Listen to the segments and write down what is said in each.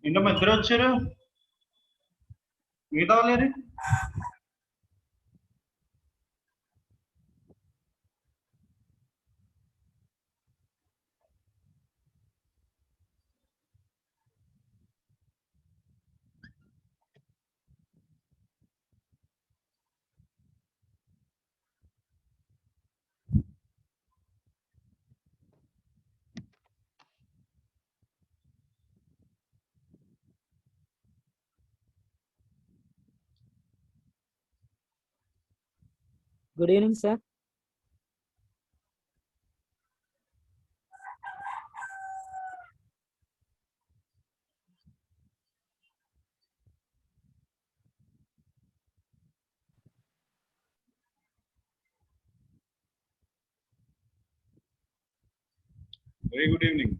ఏంటమ్మా ఇద్దరు వచ్చారు, మిగతా వాళ్ళేరి? Good evening, sir. Very good evening.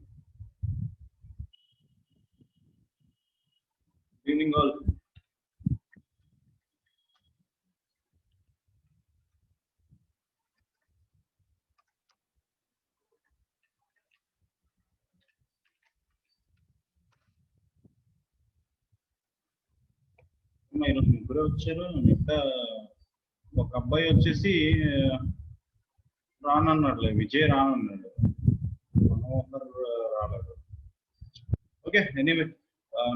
Good evening all. ఈరోజు ముగ్గురు వచ్చారు, మిగతా ఒక అబ్బాయి వచ్చేసి రానన్నాడులే, విజయ్ రానన్నాడు, మనోహర్ రాలేదు. ఓకే, ఎనీవే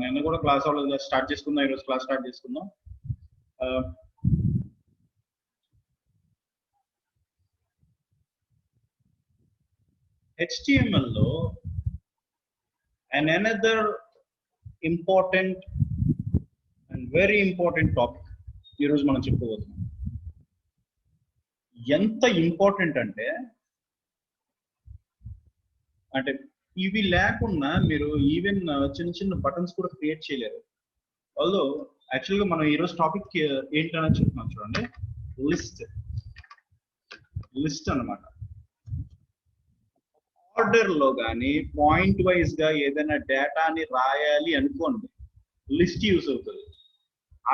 నిన్న కూడా క్లాస్ అవ్వలేదు, స్టార్ట్ చేసుకుందాం. ఈరోజు క్లాస్ స్టార్ట్ చేసుకుందాం. HTML లో another important and very important topic ఈరోజు మనం చెప్పుకోబోతున్నాం. ఎంత ఇంపార్టెంట్ అంటే ఇవి లేకుండా మీరు ఈవెన్ చిన్న చిన్న బటన్స్ కూడా క్రియేట్ చేయలేరు. ఆల్దో యాక్చువల్గా మనం ఈరోజు టాపిక్ ఏంటని చెప్తున్నాం చూడండి, లిస్ట్ అన్నమాట. ఆర్డర్ లో కానీ పాయింట్ వైజ్ గా ఏదైనా డేటాని రాయాలి అనుకోండి, లిస్ట్ యూస్ అవుతుంది.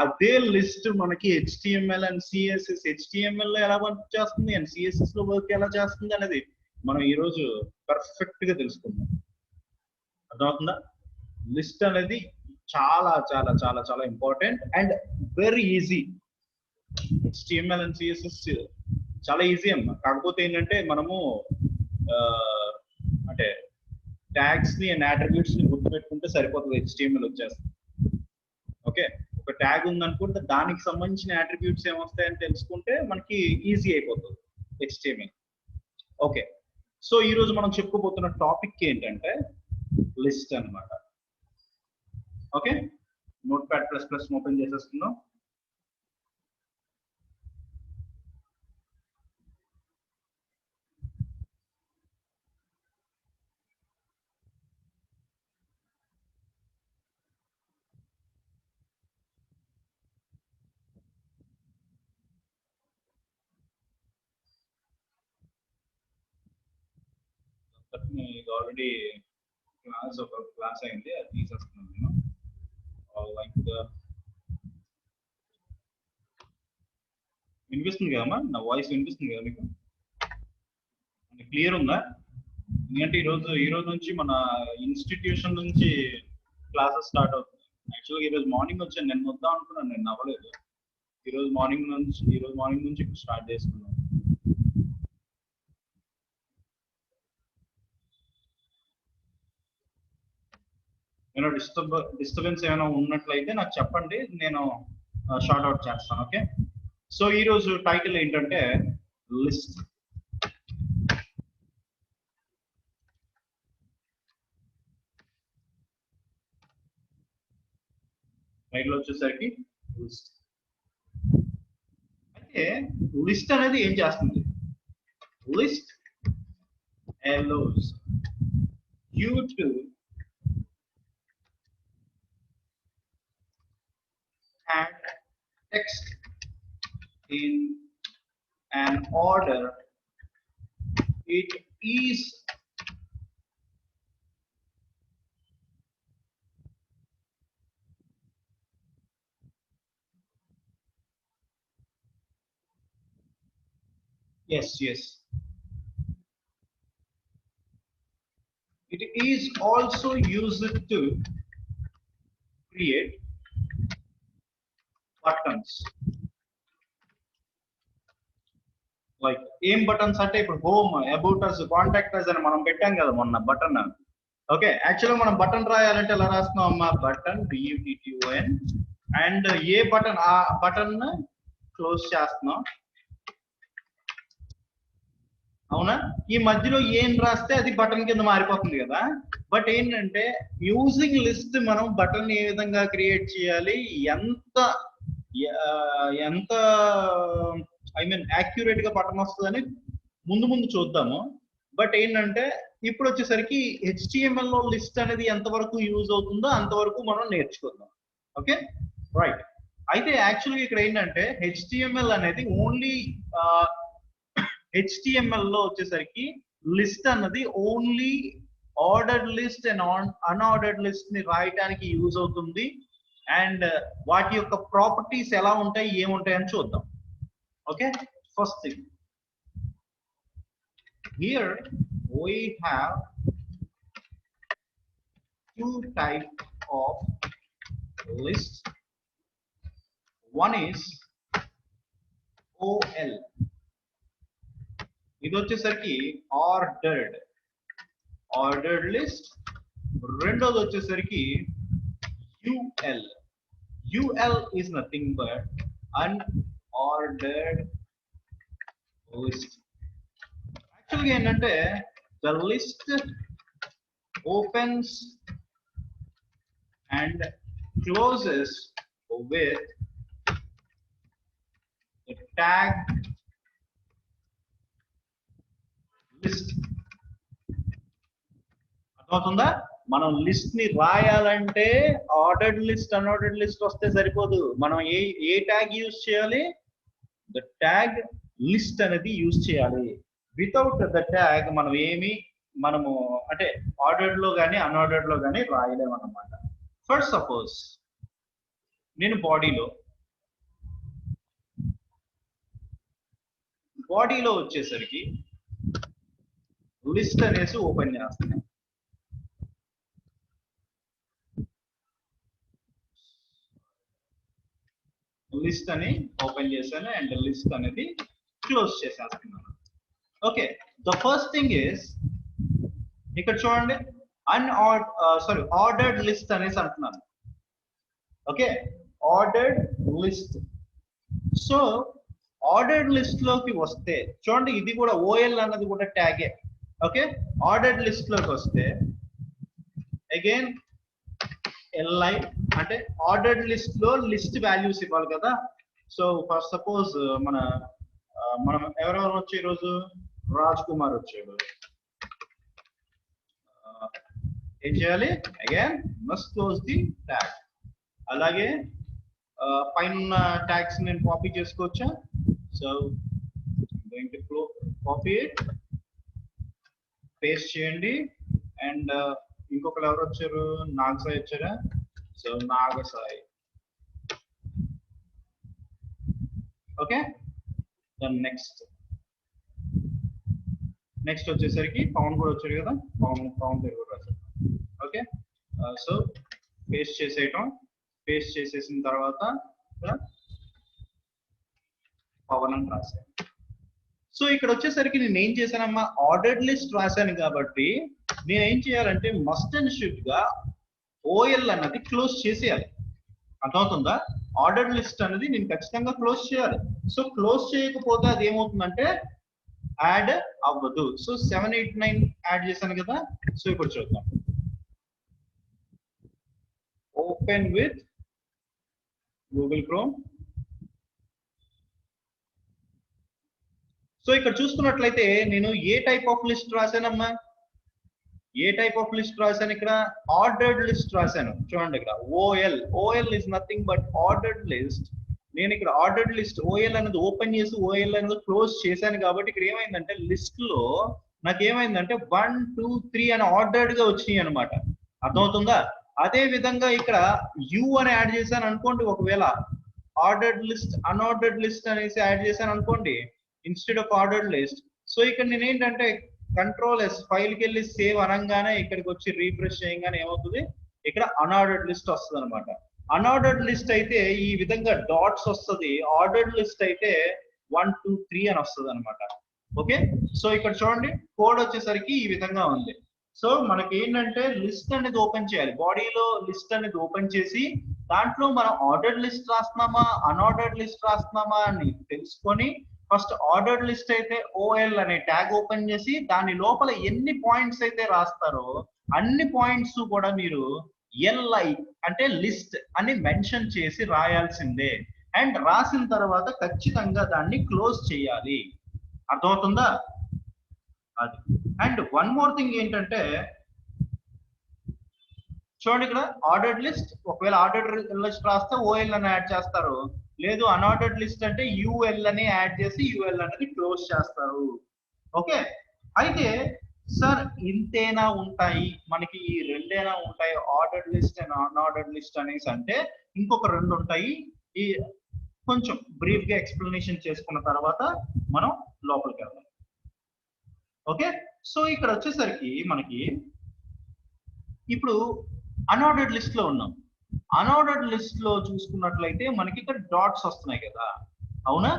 అదే లిస్ట్ మనకి HTML అండ్ CSS, HTML లో ఎలా వర్క్ చేస్తుంది అండ్ CSS లో వర్క్ ఎలా చేస్తుంది అనేది మనం ఈరోజు పర్ఫెక్ట్ గా తెలుసుకుందాం. అర్థమవుతుందా? లిస్ట్ అనేది చాలా చాలా చాలా చాలా important and very easy. HTML and CSS చాలా ఈజీ అమ్మా. కాకపోతే ఏంటంటే మనము అంటే ట్యాగ్స్ ని అండ్ అట్రిబ్యూట్స్ ని గుర్తుపెట్టుకుంటే సరిపోతుంది, HTML వచ్చేస్తుంది. ఓకే, ఒక ట్యాగ్ ఉందనుకుంటే దానికి సంబంధించిన అట్రిబ్యూట్స్ ఏమొస్తాయని తెలుసుకుంటే మనకి ఈజీ అయిపోతుంది HTML. ఓకే, సో ఈ రోజు మనం చెప్పుకోబోతున్న టాపిక్ ఏంటంటే లిస్ట్ అన్నమాట. ఓకే, నోట్ప్యాడ్++ ఓపెన్ చేసేస్తున్నాం. ఇది ఆల్రెడీ క్లాస్ అయింది, అది తీసేస్తున్నాను నేను. లైక్ వినిపిస్తుంది కదమ్మా, నా వాయిస్ వినిపిస్తుంది కదా మీకు? క్లియర్ ఉందా? ఎందుకంటే ఈ రోజు నుంచి మన ఇన్స్టిట్యూషన్ నుంచి క్లాసెస్ స్టార్ట్ అవుతుంది. యాక్చువల్గా ఈరోజు మార్నింగ్ వచ్చాను, నేను వద్దాం అనుకున్నాను, నేను అవ్వలేదు. ఈ రోజు మార్నింగ్ నుంచి ఇప్పుడు స్టార్ట్ చేసుకున్నాను. నేను డిస్టర్బెన్స్ ఏమైనా ఉన్నట్లయితే నాకు చెప్పండి, నేను షార్ట్ అవుట్ చేస్తాను. ఓకే, సో ఈ రోజు టైటిల్ ఏంటంటే లిస్ట్. టైటిల్ వచ్చేసరికి లిస్ట్. అయితే లిస్ట్ అనేది ఏం చేస్తుంది? List allows you to add text in an order it is yes it is also used to create buttons. Like ఏం బటన్స్ అంటే ఇప్పుడు home, about us, contact us అని మనం పెట్టాం కదా మొన్న బటన్. ఓకే, యాక్చువల్గా మనం బటన్ రాయాలంటే ఎలా రాస్తున్నాం అమ్మా? Button BUTTON, and A button ఆ బటన్ క్లోజ్ చేస్తున్నాం, అవునా? ఈ మధ్యలో ఏం రాస్తే అది బటన్ కింద మారిపోతుంది కదా. బట్ ఏంటంటే యూజింగ్ లిస్ట్ మనం బటన్ ఏ విధంగా క్రియేట్ చేయాలి, ఎంత ఐ మీన్ యాక్యురేట్ గా బటన్ వస్తుందని ముందు చూద్దాము. బట్ ఏంటంటే ఇప్పుడు వచ్చేసరికి HTML లో లిస్ట్ అనేది ఎంతవరకు యూజ్ అవుతుందో అంతవరకు మనం నేర్చుకుందాం. Okay, right. అయితే యాక్చువల్గా ఇక్కడ ఏంటంటే HTML అనేది ఓన్లీ HTML లో వచ్చేసరికి లిస్ట్ అన్నది only ordered list and unordered list ని రాయడానికి యూజ్ అవుతుంది. అండ్ వాటి యొక్క ప్రాపర్టీస్ ఎలా ఉంటాయి, ఏముంటాయి అని చూద్దాం. Okay, first thing, here we have two types of list. One is OL, ఇది వచ్చేసరికి ఆర్డర్డ్ లిస్ట్. రెండోది వచ్చేసరికి UL is nothing but unordered list. యాక్చువల్గా ఏంటంటే the list opens and closes with the tag list. అర్థమవుతుందా? మనం లిస్ట్ ని రాయాలంటే ఆర్డర్డ్ లిస్ట్, అన్ఆర్డర్డ్ లిస్ట్ వస్తే సరిపోదు. మనం ఏ ట్యాగ్ యూజ్ చేయాలి? ద ట్యాగ్ లిస్ట్ అనేది యూజ్ చేయాలి. వితౌట్ ద ట్యాగ్ మనము అంటే ఆర్డర్డ్ లో కానీ అన్ఆర్డర్డ్ లో కానీ రాయలేము అన్నమాట. ఫస్ట్ సపోజ్ నేను బాడీలో వచ్చేసరికి లిస్ట్ అనేసి ఓపెన్ చేస్తున్నాను. లిస్ట్ అని ఓపెన్ చేశాను అండ్ లిస్ట్ అనేది క్లోజ్ చేసేస్తున్నాను. Okay, the first thing is ఇక్కడ చూడండి, ఆర్డర్డ్ లిస్ట్ అనేసి అంటున్నాను. Okay, ordered list. So ordered list లోకి వస్తే చూడండి, ఇది కూడా OL అన్నది కూడా ట్యాగే. ఓకే, ఆర్డర్డ్ లిస్ట్ లోకి వస్తే అగైన్ LI అంటే ఆర్డర్డ్ లిస్ట్ లో లిస్ట్ వాల్యూస్ ఇవ్వాలి కదా. సో ఫస్ట్ సపోజ్ మనం ఎవరెవరు వచ్చి ఈరోజు రాజ్ కుమార్ వచ్చాడు, ఏం చేయాలి? Again must close the tag. అలాగే పైన ట్యాగ్స్ నేను కాపీ చేసుకోవచ్చా? So going to copy it, paste చేయండి. అండ్ ఇంకొకరు ఎవరు వచ్చారు? నాగసాయి వచ్చారా? So Nagasai. Okay, then next వచ్చేసరికి పవన్ కూడా వచ్చాడు కదా, పవన్ పేరు కూడా రాశారు. ఓకే, సో పేస్ట్ చేసేసిన తర్వాత పవన్ అని రాశాను. సో ఇక్కడ వచ్చేసరికి నేను ఏం చేశానమ్మా, ఆర్డర్డ్ లిస్ట్ రాశాను కాబట్టి నేను ఏం చేయాలంటే మస్ట్ అండ్ షుడ్ గా ఓఎల్ అన్నది క్లోజ్ చేసేయాలి. అర్థమవుతుందా? ఆర్డర్డ్ లిస్ట్ అనేది నేను ఖచ్చితంగా క్లోజ్ చేయాలి. సో క్లోజ్ చేయకపోతే అది ఏమవుతుందంటే యాడ్ అవ్వదు. సో 789 యాడ్ చేశాను కదా. సో ఇప్పుడు చూద్దాం. Open with Google Chrome. So ఇక్కడ చూసుకున్నట్లయితే నేను ఏ టైప్ ఆఫ్ లిస్ట్ రాశానమ్మా, ఇక్కడ ఆర్డర్డ్ లిస్ట్ రాశాను. చూడండి ఇక్కడ OL is nothing but ordered list. నేను ఇక్కడ ఆర్డర్డ్ లిస్ట్ ఓఎల్ అనేది ఓపెన్ చేసి ఓఎల్ అనేది క్లోజ్ చేశాను కాబట్టి ఇక్కడ ఏమైందంటే లిస్ట్ లో నాకు ఏమైందంటే 1 2 3 అని ఆర్డర్డ్ గా వచ్చినాయి అనమాట. అర్థమవుతుందా? అదే విధంగా ఇక్కడ యూ అని యాడ్ చేశాను అనుకోండి, ఒకవేళ ఆర్డర్డ్ లిస్ట్ అన్ఆర్డర్డ్ లిస్ట్ అనేసి యాడ్ చేశాను అనుకోండి instead of ordered list. So ఇక్కడ నేను ఏంటంటే కంట్రోల్ ఎస్ ఫైల్కి వెళ్ళి సేవ్ అనగానే ఇక్కడికి వచ్చి రీఫ్రెష్ చేయగానే ఏమవుతుంది, ఇక్కడ అన్ఆర్డర్డ్ లిస్ట్ వస్తుంది అనమాట. అన్ఆర్డర్డ్ లిస్ట్ అయితే ఈ విధంగా డాట్స్ వస్తుంది, ఆర్డర్డ్ లిస్ట్ అయితే 1 2 3 అని వస్తుంది అనమాట. ఓకే, సో ఇక్కడ చూడండి కోడ్ వచ్చేసరికి ఈ విధంగా ఉంది. సో మనకి ఏంటంటే లిస్ట్ అనేది ఓపెన్ చేయాలి, బాడీలో లిస్ట్ అనేది ఓపెన్ చేసి దాంట్లో మనం ఆర్డర్డ్ లిస్ట్ రాస్తున్నామా అన్ఆర్డర్డ్ లిస్ట్ రాస్తున్నామా అని తెలుసుకొని ఫస్ట్ ఆర్డర్డ్ లిస్ట్ అయితే ఓఎల్ అనే ట్యాగ్ ఓపెన్ చేసి దాని లోపల ఎన్ని పాయింట్స్ అయితే రాస్తారో అన్ని పాయింట్స్ కూడా మీరు ఎల్ఐ అంటే లిస్ట్ అని మెన్షన్ చేసి రాయాల్సిందే. అండ్ రాసిన తర్వాత ఖచ్చితంగా దాన్ని క్లోజ్ చేయాలి. అర్థమవుతుందా? అది. అండ్ వన్ మోర్ థింగ్ ఏంటంటే చూడండి ఇక్కడ ఆర్డర్డ్ లిస్ట్, ఒకవేళ ఆర్డర్డ్ లిస్ట్ రాస్తే ఓఎల్ అని యాడ్ చేస్తారు, లేదు అన్ఆర్డర్డ్ లిస్ట్ అంటే యూఎల్ అని యాడ్ చేసి యూఎల్ అనేది క్లోజ్ చేస్తారు. ఓకే, అయితే సార్ ఇంతేనా ఉంటాయి మనకి, ఈ రెండేనా ఉంటాయి ordered list and unordered list అనేసి అంటే ఇంకొక రెండు ఉంటాయి. ఈ కొంచెం బ్రీఫ్ గా ఎక్స్ప్లెనేషన్ చేసుకున్న తర్వాత మనం లోపలికి వెళ్దాం. ఓకే, సో ఇక్కడ వచ్చేసరికి మనకి ఇప్పుడు అన్ఆర్డర్డ్ లిస్ట్ లో ఉన్నాం. అన్ఆర్డర్డ్ లిస్ట్ లో చూసుకున్నట్లయితే మనకి ఇక్కడ డాట్స్ వస్తున్నాయి కదా, అవునా?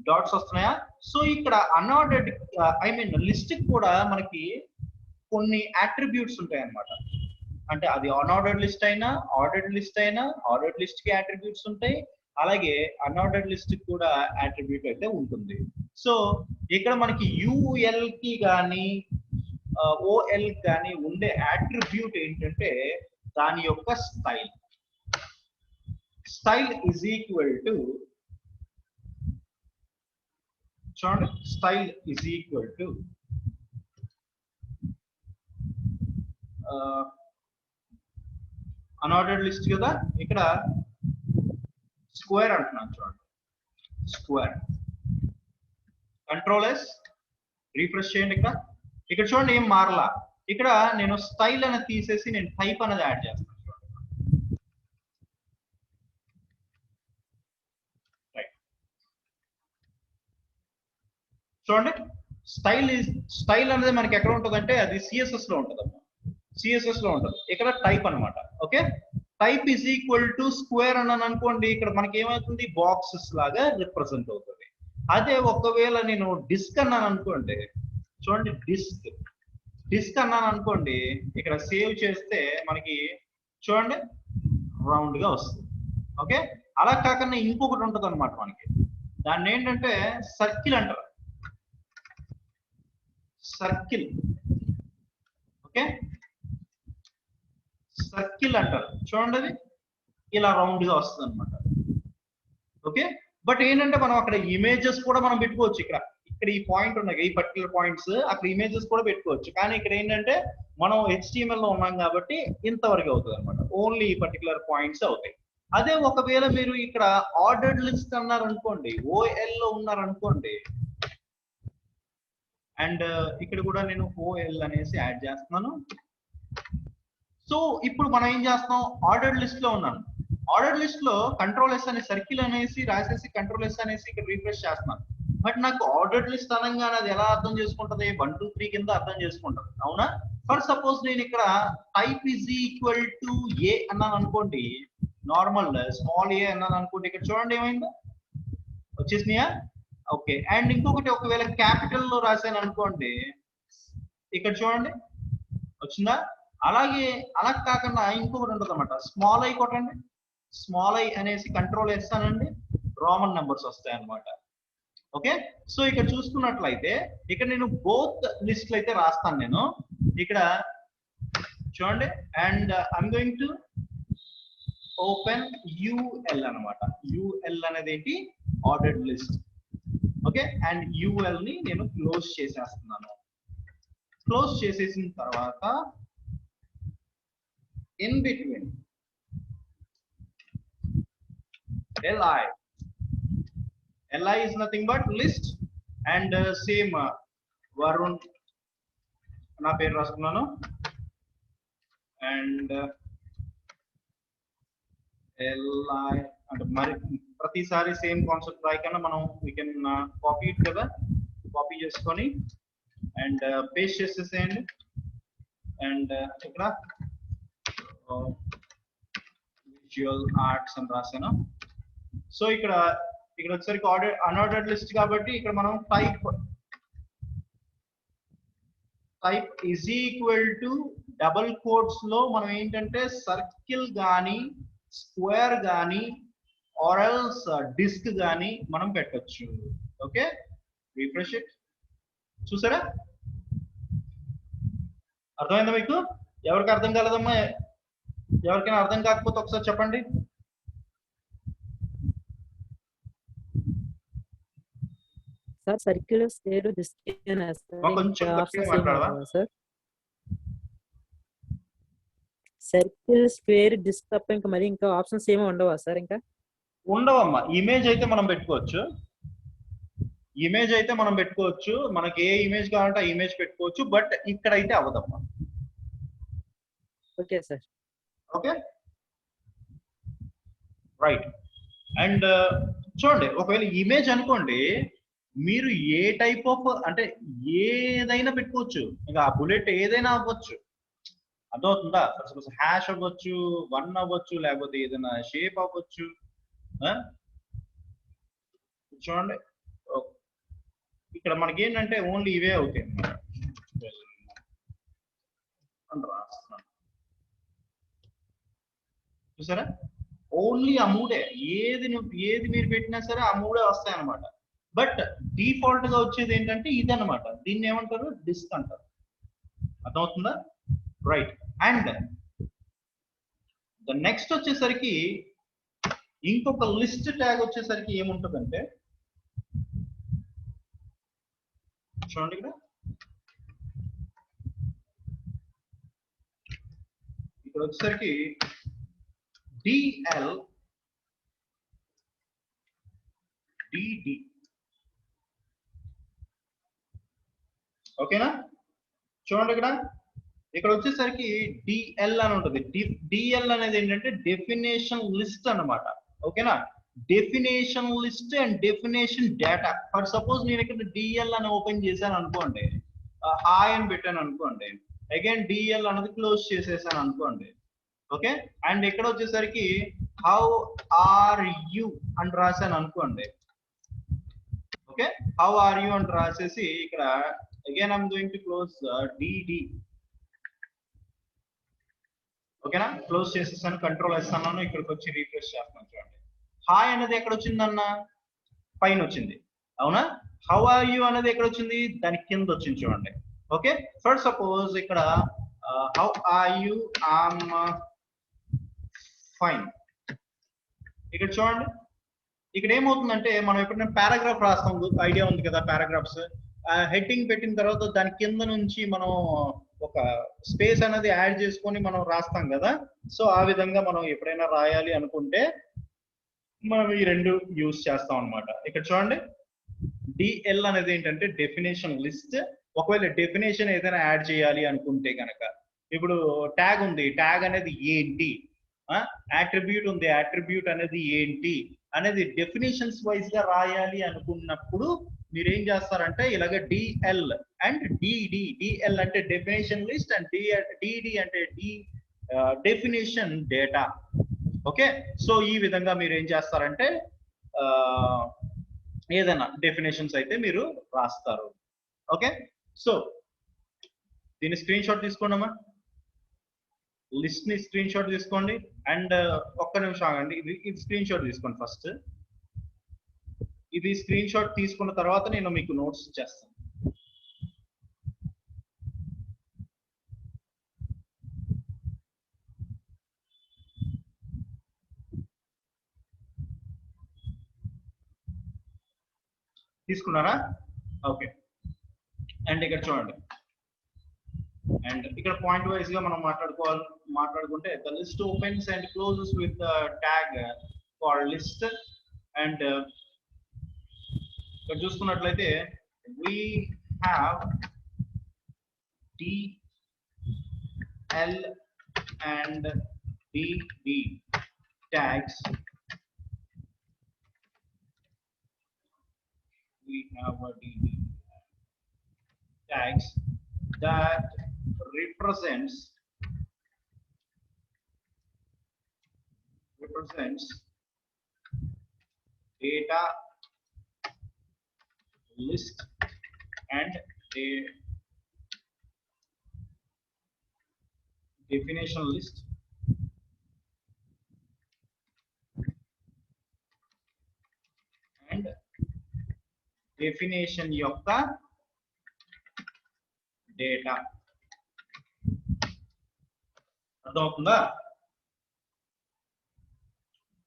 డాట్స్ వస్తున్నాయా? సో ఇక్కడ అన్ఆర్డర్డ్ లిస్ట్ కూడా మనకి కొన్ని అట్రిబ్యూట్స్ ఉంటాయి అన్నమాట. అంటే అది అన్ఆర్డర్డ్ లిస్ట్ అయినా ఆర్డర్డ్ లిస్ట్ అయినా ఆర్డర్డ్ లిస్ట్ కి అట్రిబ్యూట్స్ ఉంటాయి, అలాగే అన్ఆర్డర్డ్ లిస్ట్ కూడా అట్రిబ్యూట్ అయితే ఉంటుంది. సో ఇక్కడ మనకి యూఎల్ కి కానీ ఓఎల్ కానీ ఉండే అట్రిబ్యూట్ ఏంటంటే దాని యొక్క style. Style is equal to చూడండి, style is equal to unordered list కదా, ఇక్కడ స్క్వేర్ అంటున్నాను. చూడండి స్క్వేర్, కంట్రోల్ ఎస్ రీఫ్రెష్ చేయండి. ఇక్కడ చూడండి ఏం మారలా. ఇక్కడ నేను స్టైల్ అనేది తీసేసి నేను టైప్ అనేది యాడ్ చేస్తాను. చూడండి స్టైల్ అనేది మనకి ఎక్కడ ఉంటుంది అంటే అది సిఎస్ఎస్ లో ఉంటుంది అమ్మా, సిఎస్ఎస్ లో ఉంటుంది. ఇక్కడ టైప్ అనమాట. Okay, type is equal to square అన్నాను అనుకోండి, ఇక్కడ మనకి ఏమవుతుంది బాక్సెస్ లాగా రిప్రజెంట్ అవుతుంది. అదే ఒకవేళ నేను డిస్క్ అన్నాను అనుకోండి, చూడండి డిస్క్ అన్నాను అనుకోండి, ఇక్కడ సేవ్ చేస్తే మనకి చూడండి రౌండ్ గా వస్తుంది. ఓకే, అలా కాకుండా ఇంకొకటి ఉంటుంది అనమాట మనకి, దాన్ని ఏంటంటే సర్కిల్ అంటారు. సర్కిల్, ఓకే సర్కిల్ అంటారు. చూడండి అది ఇలా రౌండ్ గా వస్తుంది అనమాట. ఓకే, బట్ ఏంటంటే మనం అక్కడ ఇమేజెస్ కూడా మనం పెట్టుకోవచ్చు. ఇక్కడ ఈ పాయింట్ ఉన్నాయి, ఈ పర్టికులర్ పాయింట్స్, అక్కడ ఇమేజెస్ కూడా పెట్టుకోవచ్చు. కానీ ఇక్కడ ఏంటంటే మనం HTML లో ఉన్నాం కాబట్టి ఇంతవరకు అవుతుంది అనమాట, ఓన్లీ ఈ పర్టికులర్ పాయింట్స్ అవుతాయి. అదే ఒకవేళ మీరు ఇక్కడ ఆర్డర్డ్ లిస్ట్ అన్నారు అనుకోండి, OL లో ఉన్నారు అనుకోండి, అండ్ ఇక్కడ కూడా నేను OL అనేసి యాడ్ చేస్తున్నాను. సో ఇప్పుడు మనం ఏం చేస్తాం, ఆర్డర్డ్ లిస్ట్ లో ఉన్నాను. ఆర్డర్డ్ లిస్ట్ లో కంట్రోల్ S అనే సర్కిల్ అనేసి రాసేసి కంట్రోల్ S అనేసి ఇక్కడ రీఫ్రెష్ చేస్తున్నాను. బట్ నాకు ఆర్డర్డ్ లిస్ట్ అనగానే అది ఎలా అర్థం చేసుకుంటది, 1 2 3 కింద అర్థం చేసుకుంటది, అవునా? ఫర్ సపోజ్ నేను ఇక్కడ type is equal to A అన్నాను అనుకోండి, నార్మల్ స్మాల్ a అన్నాను అనుకోండి, ఇక్కడ చూడండి ఏమైందో వచ్చేసినాయా? ఓకే. అండ్ ఇంకొకటి ఒకవేళ క్యాపిటల్ లో రాశాను అనుకోండి, ఇక్కడ చూడండి వచ్చిందా? అలాగే అలా కాకుండా ఇంకొకటి ఉంటుంది అనమాట, స్మాల్ ఐ కొట్టండి, స్మాల్ ఐ అనేసి కంట్రోల్ S అనండి, రోమన్ నెంబర్స్ వస్తాయి అన్నమాట. ఓకే. సో ఇక్కడ చూసుకున్నట్లయితే ఇక్కడ నేను బోత్ లిస్ట్లు అయితే రాస్తాను నేను ఇక్కడ చూడండి. And I'm going to open UL అనమాట. UL అనేది ఏంటి, ordered list. Okay. And UL ని నేను క్లోజ్ చేసేస్తున్నాను. క్లోజ్ చేసేసిన తర్వాత in between li is nothing but list and same Varun నా పేరు రాసుకున్నాను. అండ్ li అంటే మరి ప్రతిసారి సేమ్ కాన్సెప్ట్ రాయకన్నా మనం వీ కెన్ కాపీ ఇట్ కదా, కాపీ చేసుకొని అండ్ పేస్ట్ చేసేసేయండి. అండ్ ఇక్కడ విజువల్ ఆర్ట్స్ అని రాశాను. సో ఇక్కడ వచ్చేసరికి అన్ఆర్డర్డ్ లిస్ట్ కాబట్టి ఇక్కడ మనం type is equal to double quotes లో మనం ఏంటంటే సర్కిల్ గానీ స్క్వేర్ గానీ ఆర్ ఎల్స్ డిస్క్ గానీ మనం పెట్టొచ్చు. ఓకే. Refresh it. చూసారా? అర్థమైందా మీకు? ఎవరికి అర్థం కాలేదమ్మా? ఎవరికైనా అర్థం కాకపోతే ఒకసారి చెప్పండి. సార్ సర్కిల్ స్క్వేర్ డిస్క్ కొంచెం గట్టిగా మాట్లాడవా? సార్ సర్కిల్ స్క్వేర్ డిస్క్ తప్ప ఇంకా మరి ఇంకా ఆప్షన్స్ ఏమీ ఉండవా సార్? ఇంకా ఉండవమ్మా. ఇమేజ్ అయితే మనం పెట్టుకోవచ్చు, మనకి ఏ ఇమేజ్ కావాలంటే ఆ ఇమేజ్ పెట్టుకోవచ్చు. బట్ ఇక్కడ అయితే అవ్వదమ్మా. Okay sir. Okay right. And చూడండి, ఒకవేళ ఇమేజ్ అనుకోండి, మీరు ఏ టైప్ ఆఫ్ అంటే ఏదైనా పెట్టుకోవచ్చు. ఇంకా ఆ బుల్లెట్ ఏదైనా అవ్వచ్చు, అర్థమవుతుందా? హ్యాష్ అవ్వచ్చు, 1 అవ్వచ్చు, లేకపోతే ఏదైనా షేప్ అవ్వచ్చు. చూడండి ఇక్కడ మనకి ఏంటంటే ఓన్లీ ఇవే అవుతాయి రాస్తున్నాను. చూసారా? ఓన్లీ ఆ మూడే, ఏది మీరు పెట్టినా సరే ఆ మూడే వస్తాయి అన్నమాట. బట్ డిఫాల్ట్ గా వచ్చేది ఏంటంటే ఇదన్నమాట. దీన్ని ఏమంటారు, డిస్క్ అంటారు. అర్థమవుతుందా? రైట్. అండ్ ద నెక్స్ట్ వచ్చేసరికి ఇంకొక లిస్ట్ ట్యాగ్ వచ్చేసరికి ఏముంటుందంటే చూడండి, ఇక్కడ వచ్చేసరికి DL DD. ఓకేనా? చూడండి ఇక్కడ వచ్చేసరికి DL అని ఉంటుంది. DL అనేది ఏంటంటే డెఫినేషన్ లిస్ట్ అన్నమాట. ఓకేనా? Definition list and definition data. For suppose నేను ఇక్కడ DL అని ఓపెన్ చేశాను అనుకోండి, హాయ్ అని పెట్టాను అనుకోండి, అగైన్ DL అనేది క్లోజ్ చేసేసాను అనుకోండి. ఓకే. అండ్ ఇక్కడ వచ్చేసరికి హౌ ఆర్ యు అని రాశాను అనుకోండి. ఓకే. హౌ ఆర్ యు అని రాసేసి ఇక్కడ again I'm going to close DD. ఓకేనా? క్లోజ్ చేసేసాను, కంట్రోల్ వేస్తాను, ఇక్కడికి వచ్చి రీఫ్రెష్ చేస్తున్నాను. చూడండి, హాయ్ అనేది ఎక్కడ వచ్చిందన్న, పైన వచ్చింది, అవునా? హౌ ఆర్ యు అనేది ఎక్కడ వచ్చింది, దాని కింద వచ్చింది. చూడండి. ఓకే. ఫర్ సపోజ్ ఇక్కడ how are you, I'm fine. ఇక్కడ చూడండి, ఇక్కడ ఏమవుతుందంటే మనం ఎప్పుడైనా పారాగ్రాఫ్ రాస్తాం, ఐడియా ఉంది కదా పారాగ్రాఫ్స్. హెడ్డింగ్ పెట్టిన తర్వాత దాని కింద నుంచి మనం ఒక స్పేస్ అనేది యాడ్ చేసుకొని మనం రాస్తాం కదా. సో ఆ విధంగా మనం ఎప్పుడైనా రాయాలి అనుకుంటే మనం ఈ రెండు యూజ్ చేస్తాం అన్నమాట. ఇక్కడ చూడండి, DL అనేది ఏంటంటే డెఫినేషన్ లిస్ట్ ఒకవేళ డెఫినేషన్ ఏదైనా యాడ్ చేయాలి అనుకుంటే కనుక, ఇప్పుడు ట్యాగ్ ఉంది, ట్యాగ్ అనేది ఏంటి, యాట్రిబ్యూట్ ఉంది, యాట్రిబ్యూట్ అనేది ఏంటి అనేది డెఫినేషన్స్ వైజ్ గా రాయాలి అనుకున్నప్పుడు మీరు ఏం చేస్తారంటే ఇలాగ డిఎల్ అండ్ డిడి. డిఎల్ అంటే డెఫినేషన్ లిస్ట్ అండ్ డిడి అంటే డెఫినేషన్ డేటా. ఓకే, సో ఈ విధంగా మీరు ఏం చేస్తారంటే ఏదైనా డెఫినేషన్స్ అయితే మీరు రాస్తారు. ఓకే, సో దీన్ని స్క్రీన్ షాట్ తీసుకోండమ్మా, లిస్ట్ ని స్క్రీన్ షాట్ తీసుకోండి. అండ్ ఒక్క నిమిషం ఆగండి, ఇది స్క్రీన్ షాట్ తీసుకోండి ఫస్ట్. ఇది స్క్రీన్ షాట్ తీసుకున్న తర్వాత నేను మీకు నోట్స్ చేస్తాను. తీసుకున్నారా? ఓకే, అండ్ ఇక్కడ చూడండి, అండ్ ఇక్కడ పాయింట్ వైజ్ గా మనం మాట్లాడుకుంటే the list opens and closes with tag for list. And ఇక్కడ చూసుకున్నట్లయితే we have DL and DD tags. We have a DD tags that represents data list and a definition list and definition యొక్క data. అర్థమవుతుందా?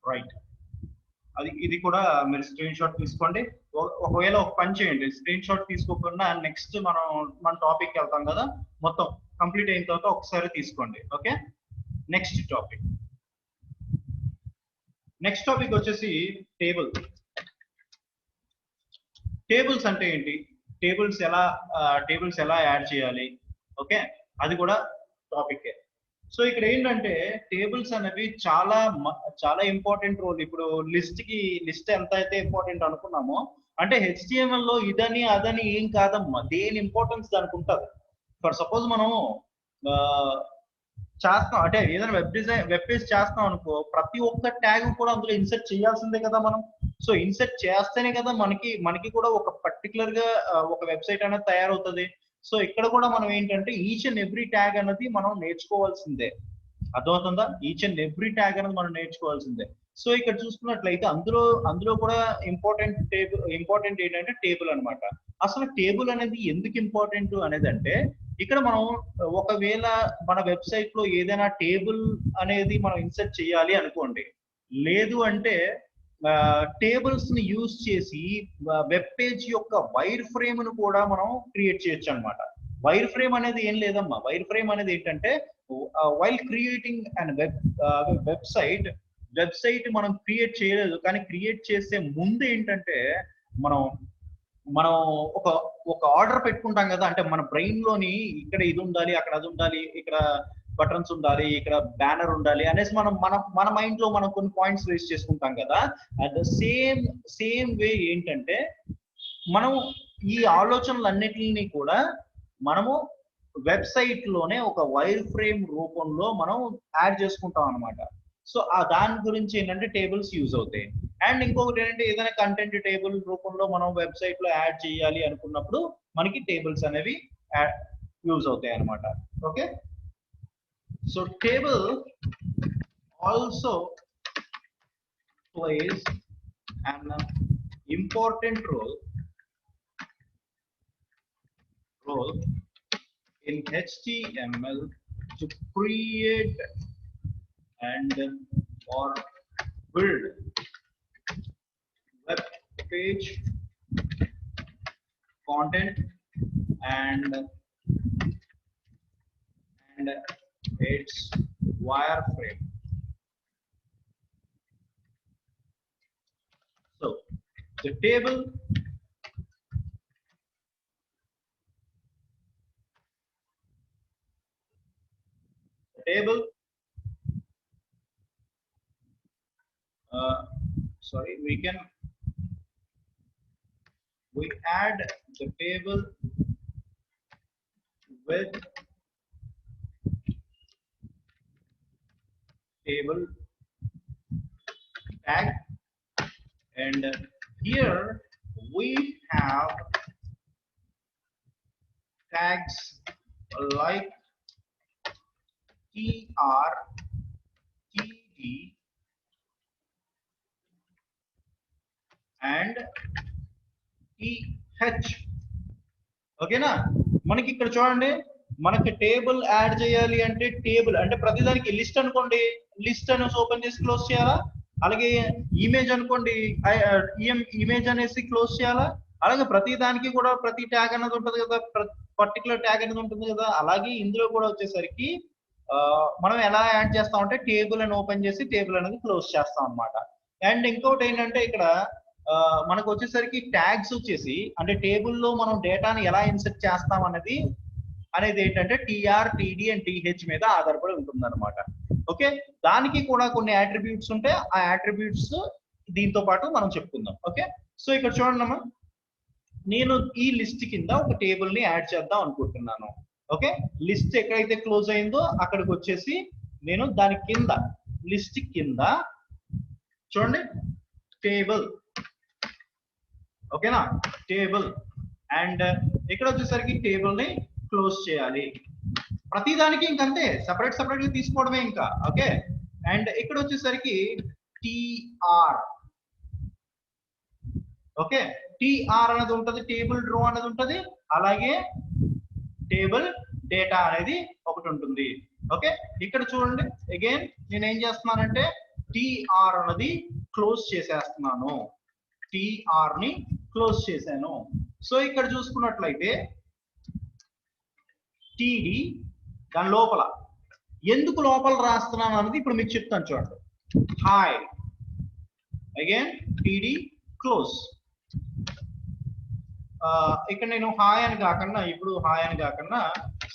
Right, ఇది కూడా మీరు screen shot తీసుకోండి. ఒకవేళ ఒక పని చేయండి, స్క్రీన్ షాట్ తీసుకోకుండా నెక్స్ట్ మన టాపిక్ వెళ్తాం కదా, మొత్తం కంప్లీట్ అయిన తర్వాత ఒకసారి తీసుకోండి. ఓకే, నెక్స్ట్ టాపిక్ వచ్చేసి టేబుల్. టేబుల్స్ అంటే ఏంటి, టేబుల్స్ ఎలా యాడ్ చేయాలి, ఓకే, అది కూడా టాపిక్. సో ఇక్కడ ఏంటంటే టేబుల్స్ అనేవి చాలా ఇంపార్టెంట్ రోల్. ఇప్పుడు లిస్ట్ ఎంత అయితే ఇంపార్టెంట్ అనుకున్నామో, అంటే HTML లో ఇదని అదని ఏం కాదమ్మా, దేని ఇంపార్టెన్స్ దానికి ఉంటుంది. ఫర్ సపోజ్ మనం చేస్తాం అంటే ఏదైనా వెబ్ పేజ్ చేస్తాం అనుకో, ప్రతి ఒక్క ట్యాగ్ కూడా అందులో ఇన్సర్ట్ చేయాల్సిందే కదా మనం. సో ఇన్సర్ట్ చేస్తేనే కదా మనకి కూడా ఒక పర్టికులర్ గా ఒక వెబ్సైట్ అనేది తయారవుతుంది. సో ఇక్కడ కూడా మనం ఏంటంటే ఈచ్ అండ్ ఎవ్రీ ట్యాగ్ అనేది మనం నేర్చుకోవాల్సిందే. అర్థమవుతుందా? ఈచ్ అండ్ ఎవ్రీ ట్యాగ్ అనేది మనం నేర్చుకోవాల్సిందే. సో ఇక్కడ చూసుకున్నట్లయితే అందులో కూడా ఇంపార్టెంట్ ఏంటంటే టేబుల్ అన్నమాట. అసలు టేబుల్ అనేది ఎందుకు ఇంపార్టెంట్ అనేది అంటే, ఇక్కడ మనం ఒకవేళ మన వెబ్సైట్ లో ఏదైనా టేబుల్ అనేది మనం ఇన్సర్ట్ చేయాలి అనుకోండి, లేదు అంటే టేబుల్స్ ని యూజ్ చేసి వెబ్ పేజ్ యొక్క వైర్ ఫ్రేమ్ ను కూడా మనం క్రియేట్ చేయొచ్చు అనమాట. వైర్ ఫ్రేమ్ అనేది ఏం లేదమ్మా, వైర్ ఫ్రేమ్ అనేది ఏంటంటే వైల్ క్రియేటింగ్ అండ్ వెబ్సైట్ మనం క్రియేట్ చేయలేదు, కానీ క్రియేట్ చేసే ముందు ఏంటంటే మనం ఒక ఆర్డర్ పెట్టుకుంటాం కదా, అంటే మన బ్రెయిన్ లోని ఇక్కడ ఇది ఉండాలి, అక్కడ అది ఉండాలి, ఇక్కడ బటన్స్ ఉండాలి, ఇక్కడ బ్యానర్ ఉండాలి అనేసి మన మైండ్ లో మనం కొన్ని పాయింట్స్ రేస్ చేసుకుంటాం కదా. అట్ ద సేమ్ వే ఏంటంటే మనం ఈ ఆలోచనలన్నిటిని కూడా మనము వెబ్సైట్ లోనే ఒక వైర్ ఫ్రేమ్ రూపంలో మనం యాడ్ చేసుకుంటాం అనమాట. సో దాని గురించి ఏంటంటే టేబుల్స్ యూజ్ అవుతాయి. అండ్ ఇంకొకటి ఏంటంటే ఏదైనా కంటెంట్ టేబుల్ రూపంలో మనం వెబ్సైట్ లో యాడ్ చేయాలి అనుకున్నప్పుడు మనకి టేబుల్స్ అనేవి యూజ్ అవుతాయి అనమాట. Okay, so table also plays an important role in HTML to create and or build web page content and its wireframe. So the table table. Sorry, we add the table with table tag, and here we have tags like tr, td and th. ఓకేనా? మనకి ఇక్కడ చూడండి, మనకి table add చేయాలి అంటే table అంటే ప్రతిదానికి list అనుకోండి, లిస్ట్ అనేసి ఓపెన్ చేసి క్లోజ్ చేయాలా, అలాగే ఇమేజ్ అనుకోండి ఇమేజ్ అనేసి క్లోజ్ చేయాలా, అలాగే ప్రతి దానికి కూడా ప్రతి ట్యాగ్ అనేది ఉంటుంది కదా, పర్టికులర్ ట్యాగ్ అనేది ఉంటుంది కదా. అలాగే ఇందులో కూడా వచ్చేసరికి మనం ఎలా యాడ్ చేస్తాం అంటే టేబుల్ అని ఓపెన్ చేసి టేబుల్ అనేది క్లోజ్ చేస్తాం అన్నమాట. అండ్ ఇంకోటి ఏంటంటే ఇక్కడ మనకు వచ్చేసరికి ట్యాగ్స్ వచ్చేసి అంటే టేబుల్లో మనం డేటాని ఎలా ఇన్సర్ట్ చేస్తాం అనేది ఏంటంటే టిఆర్, టిడి అండ్ టిహెచ్ మీద ఆధారపడి ఉంటుంది అనమాట. ఓకే, దానికి కూడా కొన్ని అట్రిబ్యూట్స్ ఉంటే ఆ అట్రిబ్యూట్స్ దీంతో పాటు మనం చెప్పుకుందాం. ఓకే, సో ఇక్కడ చూడండి అమ్మా, నేను ఈ లిస్ట్ కింద ఒక టేబుల్ ని యాడ్ చేద్దాం అనుకుంటున్నాను. ఓకే, లిస్ట్ ఎక్కడైతే క్లోజ్ అయిందో అక్కడికి వచ్చేసి నేను దాని కింద లిస్ట్ కింద చూడండి టేబుల్. ఓకేనా, టేబుల్ అండ్ ఇక్కడ వచ్చేసరికి టేబుల్ ని క్లోజ్ చేయాలి. ప్రతిదానికి ఇంకంతే సపరేట్ గా తీసుకోవడమే ఇంకా. ఓకే, అండ్ ఇక్కడ వచ్చేసరికి టిఆర్. ఓకే, టిఆర్ అనేది ఉంటుంది, టేబుల్ రో అనేది ఉంటుంది, అలాగే టేబుల్ డేటా అనేది ఒకటి ఉంటుంది. ఓకే, ఇక్కడ చూడండి అగైన్ నేను ఏం చేస్తున్నానంటే టిఆర్ అనేది క్లోజ్ చేసేస్తున్నాను, టిఆర్ ని క్లోజ్ చేశాను. సో ఇక్కడ చూసుకున్నట్లయితే టిడి దాని లోపల ఎందుకు లోపల రాస్తున్నాను అనేది ఇప్పుడు మీకు చెప్తాను చూడండి. Hi again TD close. ఇక్కడ నేను హాయ్ అని కాకుండా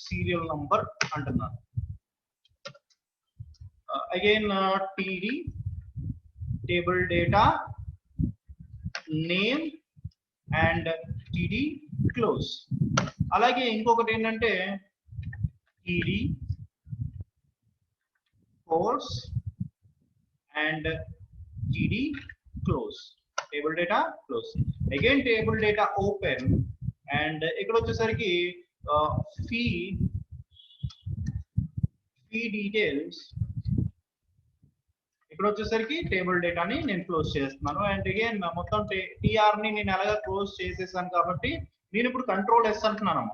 సీరియల్ నంబర్ అంటున్నాను. Again TD table data name and TD close. అలాగే ఇంకొకటి ఏంటంటే TD course and TD close, table data close. Again table data open and ఇక్కడ వచ్చేసరికి ఫీ డీటెయిల్స్, ఇక్కడ వచ్చేసరికి టేబుల్ డేటాని నేను క్లోజ్ చేస్తున్నాను. అండ్ అగైన్ మొత్తం టిఆర్ ని నేను ఎలాగా క్లోజ్ చేసేసాను కాబట్టి నేను ఇప్పుడు కంట్రోల్ ఎస్ అంటున్నాను.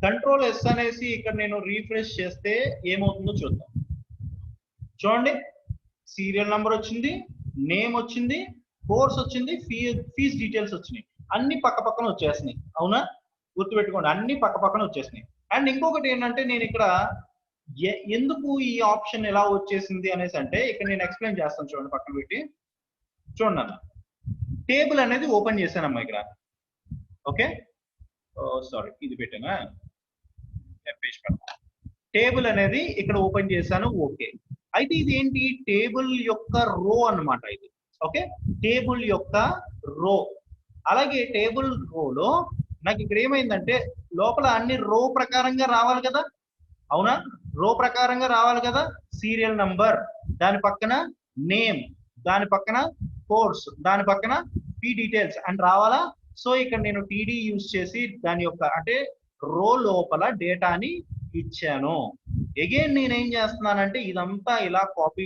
కంట్రోల్ ఎస్ అనేసి ఇక్కడ నేను రీఫ్రెష్ చేస్తే ఏమవుతుందో చూద్దాం. చూడండి, సీరియల్ నంబర్ వచ్చింది, నేమ్ వచ్చింది, కోర్స్ వచ్చింది, ఫీజ్ డీటెయిల్స్ వచ్చినాయి, అన్ని పక్క పక్కన వచ్చేసినాయి. అవునా, గుర్తుపెట్టుకోండి, అన్ని పక్క పక్కన వచ్చేసినాయి. అండ్ ఇంకొకటి ఏంటంటే నేను ఇక్కడ ఎందుకు ఈ ఆప్షన్ ఎలా వచ్చేసింది అనేసి అంటే ఇక్కడ నేను ఎక్స్ప్లెయిన్ చేస్తాను. చూడండి, పక్కన పెట్టి చూడండి అన్న, టేబుల్ అనేది ఓపెన్ చేశానమ్మా ఇక్కడ. ఓకే, సారీ ఇది పెట్టానా, టేబుల్ అనేది ఇక్కడ ఓపెన్ చేశాను. ఓకే, అయితే ఇది ఏంటి, టేబుల్ యొక్క రో అన్నమాట ఇది. ఓకే, టేబుల్ యొక్క రో. అలాగే టేబుల్ రోలో నాకు ఇక్కడ ఏమైందంటే లోపల అన్ని రో ప్రకారంగా రావాలి కదా. అవునా, రో ప్రకారంగా రావాలి కదా. సీరియల్ నంబర్, దాని పక్కన నేమ్, దాని పక్కన కోర్స్, దాని పక్కన ఫీ డీటెయిల్స్ అని రావాలా. సో ఇక్కడ నేను టీడీ యూజ్ చేసి దాని యొక్క అంటే రో లోపల డేటాని ఇచ్చాను. అగైన్ నేను ఏం చేస్తున్నానంటే ఇదంతా ఇలా కాపీ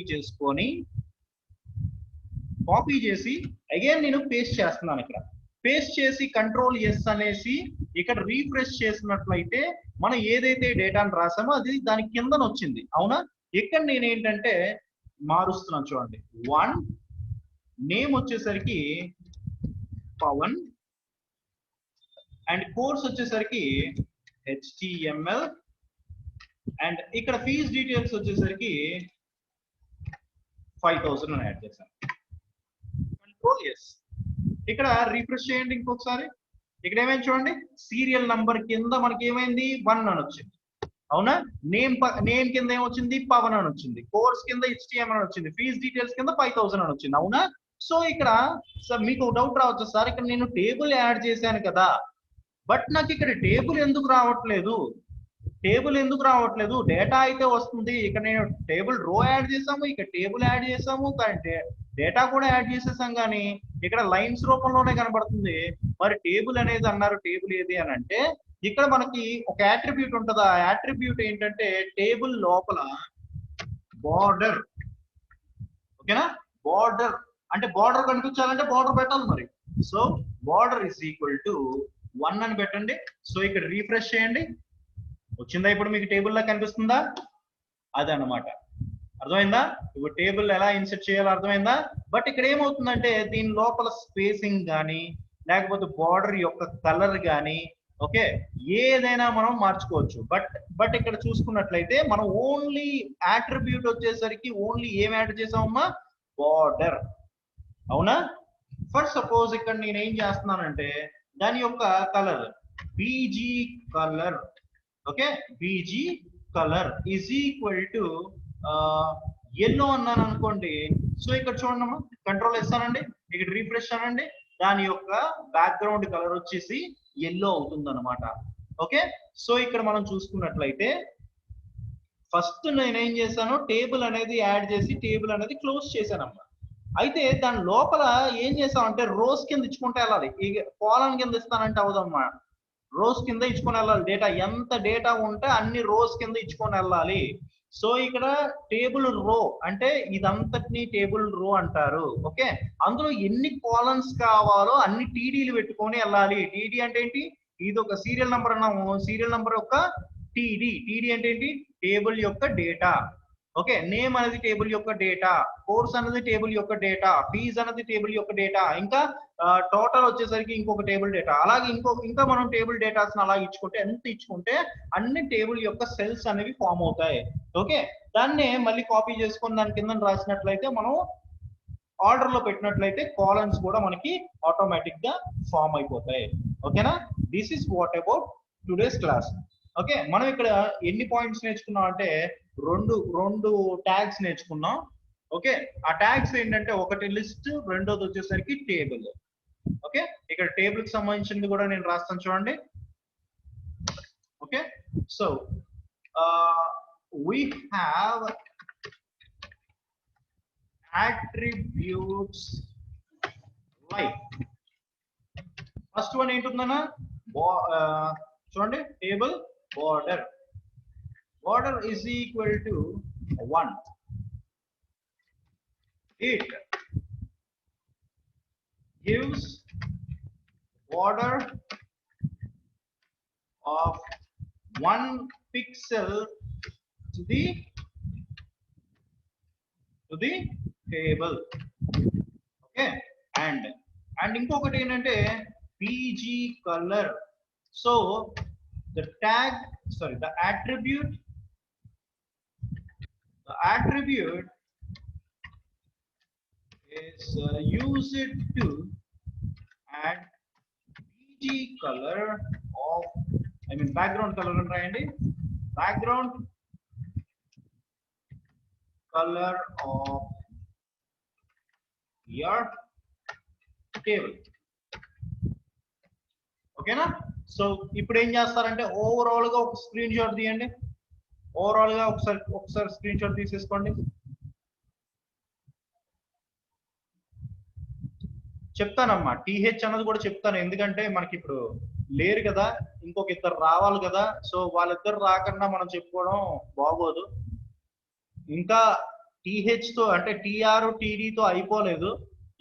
చేసి అగైన్ నేను పేస్ట్ చేస్తున్నాను. ఇక్కడ పేస్ట్ చేసి కంట్రోల్ ఎస్ అనేసి ఇక్కడ రీఫ్రెష్ చేసినట్లయితే మనం ఏదైతే డేటాను రాసామో అది దాని కిందన వచ్చింది. అవునా, ఇక్కడ నేను ఏంటంటే మారుస్తున్నాను. చూడండి, 1 నేమ్ వచ్చేసరికి పవన్ అండ్ కోర్స్ వచ్చేసరికి HTML అండ్ ఇక్కడ ఫీజ్ డీటెయిల్స్ వచ్చేసరికి 5000 అని యాడ్ చేశాను. Control yes. ఇక్కడ రీఫ్రెష్ చేయండి ఇంకొకసారి. ఇక్కడ ఏమైంది చూడండి, సీరియల్ నంబర్ కింద మనకి ఏమైంది 1 అని వచ్చింది. అవునా? నేమ్ కింద ఏమొచ్చింది, పవన్ అని వచ్చింది. కోర్స్ కింద HTML అని వచ్చింది. ఫీజ్ డీటెయిల్స్ కింద 5000 అని వచ్చింది. అవునా? సో ఇక్కడ మీకు డౌట్ రావచ్చు, సార్ ఇక్కడ నేను టేబుల్ యాడ్ చేశాను కదా, బట్ నాకు ఇక్కడ టేబుల్ ఎందుకు రావట్లేదు, డేటా అయితే వస్తుంది. ఇక్కడ నేను టేబుల్ రో యాడ్ చేసాము, ఇక్కడ టేబుల్ యాడ్ చేసాము, డేటా కూడా యాడ్ చేసేసాం, కానీ ఇక్కడ లైన్స్ రూపంలోనే కనబడుతుంది. మరి టేబుల్ అనేది అన్నారు, టేబుల్ ఏది అని అంటే ఇక్కడ మనకి ఒక యాట్రిబ్యూట్ ఉంటుంది. ఆ యాట్రిబ్యూట్ ఏంటంటే టేబుల్ లోపల బార్డర్. ఓకేనా? బార్డర్ అంటే బార్డర్ కనిపించాలంటే బార్డర్ పెట్టాలి మరి. So border is equal to 1 అని పెట్టండి. సో ఇక్కడ రీఫ్రెష్ చేయండి, వచ్చిందా? ఇప్పుడు మీకు టేబుల్ లా కనిపిస్తుందా? అదనమాట. అర్థమైందా? ఇప్పుడు టేబుల్ ఎలా ఇన్సర్ట్ చేయాలో అర్థమైందా? బట్ ఇక్కడ ఏమవుతుందంటే దీని లోపల స్పేసింగ్ కానీ లేకపోతే బార్డర్ యొక్క కలర్ కానీ ఓకే ఏదైనా మనం మార్చుకోవచ్చు. బట్ ఇక్కడ చూసుకున్నట్లయితే మనం ఓన్లీ యాట్రిబ్యూట్ వచ్చేసరికి ఓన్లీ ఏం యాడ్ చేసామమ్మా, బార్డర్. అవునా? ఫర్ సపోజ్ ఇక్కడ నేను ఏం చేస్తున్నానంటే దాని యొక్క colour BG colour. Okay, BG colour is equal to yellow అన్నాను అనుకోండి. సో ఇక్కడ చూడండి అమ్మా, కంట్రోల్ ఇస్తానండి, ఇక్కడ రీఫ్రెష్ అనండి, దాని యొక్క బ్యాక్గ్రౌండ్ కలర్ వచ్చేసి ఎల్లో అవుతుంది అనమాట. ఓకే, సో ఇక్కడ మనం చూసుకున్నట్లయితే ఫస్ట్ నేనేం చేశాను, టేబుల్ అనేది యాడ్ చేసి టేబుల్ అనేది క్లోజ్ చేశానమ్మా. అయితే దాని లోపల ఏం చేసామంటే రోస్ కింద ఇచ్చుకుంటే వెళ్ళాలి. కాలమ్ కింద ఇస్తానంటే అవదమ్మా, రోస్ కింద ఇచ్చుకొని వెళ్ళాలి. డేటా ఎంత డేటా ఉంటే అన్ని రోస్ కింద ఇచ్చుకొని వెళ్ళాలి. సో ఇక్కడ టేబుల్ రో అంటే ఇదంతటిని టేబుల్ రో అంటారు. ఓకే, అందులో ఎన్ని కాలమ్స్ కావాలో అన్ని టీడీలు పెట్టుకొని వెళ్ళాలి. టీడీ అంటే ఏంటి, ఇది ఒక సీరియల్ నెంబర్ అన్నాము, సీరియల్ నెంబర్ యొక్క టీడీ. టీడీ అంటే ఏంటి, టేబుల్ యొక్క డేటా. ఓకే, నేమ్ అనేది టేబుల్ యొక్క డేటా, కోర్స్ అనేది టేబుల్ యొక్క డేటా, ఫీజ్ అనేది టేబుల్ యొక్క డేటా, ఇంకా టోటల్ వచ్చేసరికి ఇంకొక టేబుల్ డేటా. అలాగే ఇంకా మనం టేబుల్ డేటాస్ అలా ఇచ్చుకుంటే ఎంత ఇచ్చుకుంటే అన్ని టేబుల్ యొక్క సెల్స్ అనేవి ఫామ్ అవుతాయి. ఓకే, దాన్ని మళ్ళీ కాపీ చేసుకొని దాని కింద రాసినట్లయితే మనం ఆర్డర్ లో పెట్టినట్లయితే కాలమ్స్ కూడా మనకి ఆటోమేటిక్ గా ఫామ్ అయిపోతాయి. ఓకేనా? This is what about today's class. Okay, మనం ఇక్కడ ఎన్ని పాయింట్స్ నేర్చుకున్నాం అంటే రెండు ట్యాగ్స్ నేర్చుకున్నాం. ఓకే, ఆ ట్యాగ్స్ ఏంటంటే ఒకటి లిస్ట్, రెండోది వచ్చేసరికి టేబుల్. ఓకే, ఇక్కడ టేబుల్ కి సంబంధించింది కూడా నేను రాస్తాను చూడండి. Okay, so we have attributes like first one ఏంటుందన్నా, చూడండి table border. Border is equal to 1. It gives border of 1 pixel to the table. Okay, and ఇంకొకటి ఏంటంటే PG color. So the attribute is used to add PG color of, background color అని రాయండి, background color of your table. ఓకేనా? So ఇప్పుడు ఏం చేస్తారంటే overall గా ఒక స్క్రీన్ షాట్ తీయండి. ఓవరాల్ గా ఒకసారి స్క్రీన్ షాట్ తీసేసుకోండి. చెప్తానమ్మా, టీహెచ్ అన్నది కూడా చెప్తాను, ఎందుకంటే మనకి ఇప్పుడు లేరు కదా, ఇంకొక ఇద్దరు రావాలి కదా. సో వాళ్ళిద్దరు రాకుండా మనం చెప్పుకోవడం బాగోదు. ఇంకా టీహెచ్ తో అంటే టీఆర్ టీడీతో అయిపోలేదు,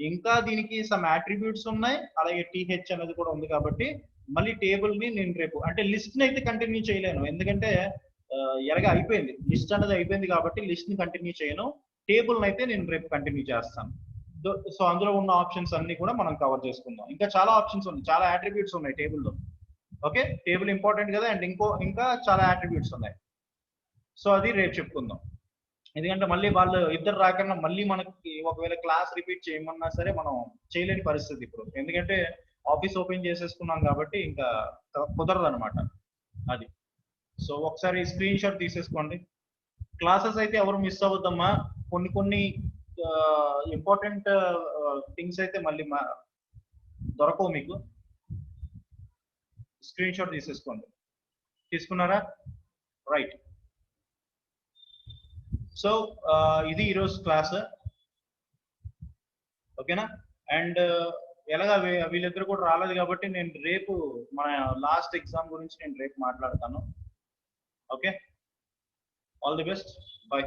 ఇంకా దీనికి సమ్ అట్రిబ్యూట్స్ ఉన్నాయి, అలాగే టీహెచ్ అనేది కూడా ఉంది. కాబట్టి మళ్ళీ టేబుల్ ని నేను రేపు అంటే లిస్ట్ ని అయితే కంటిన్యూ చేయలేను, ఎందుకంటే ఎలాగా అయిపోయింది, లిస్ట్ అనేది అయిపోయింది కాబట్టి లిస్ట్ ని కంటిన్యూ చేయను. టేబుల్ అయితే నేను రేపు కంటిన్యూ చేస్తాను. సో అందులో ఉన్న ఆప్షన్స్ అన్ని కూడా మనం కవర్ చేసుకుందాం. ఇంకా చాలా ఆప్షన్స్ ఉన్నాయి, చాలా అట్రిబ్యూట్స్ ఉన్నాయి టేబుల్లో. ఓకే, టేబుల్ ఇంపార్టెంట్ కదా, అండ్ ఇంకా చాలా అట్రిబ్యూట్స్ ఉన్నాయి. సో అది రేపు చెప్పుకుందాం. ఎందుకంటే మళ్ళీ వాళ్ళు ఇద్దరు రాకుండా మళ్ళీ మనకి ఒకవేళ క్లాస్ రిపీట్ చేయమన్నా సరే మనం చేయలేని పరిస్థితి ఇప్పుడు, ఎందుకంటే ఆఫీస్ ఓపెన్ చేసేసుకున్నాం కాబట్టి ఇంకా కుదరదు అనమాట అది. సో ఒకసారి స్క్రీన్ షాట్ తీసేసుకోండి. క్లాసెస్ అయితే ఎవరు మిస్ అవ్వద్దమ్మా. కొన్ని ఇంపార్టెంట్ థింగ్స్ అయితే మళ్ళీ దొరకవు మీకు. స్క్రీన్ షాట్ తీసేసుకోండి. తీసుకున్నారా? రైట్. సో ఇది ఈరోజు క్లాస్, ఓకేనా? అండ్ ఎలాగా వీళ్ళిద్దరు కూడా రాలేదు కాబట్టి నేను రేపు మన లాస్ట్ ఎగ్జామ్ గురించి నేను రేపు మాట్లాడతాను. Okay, all the best, bye.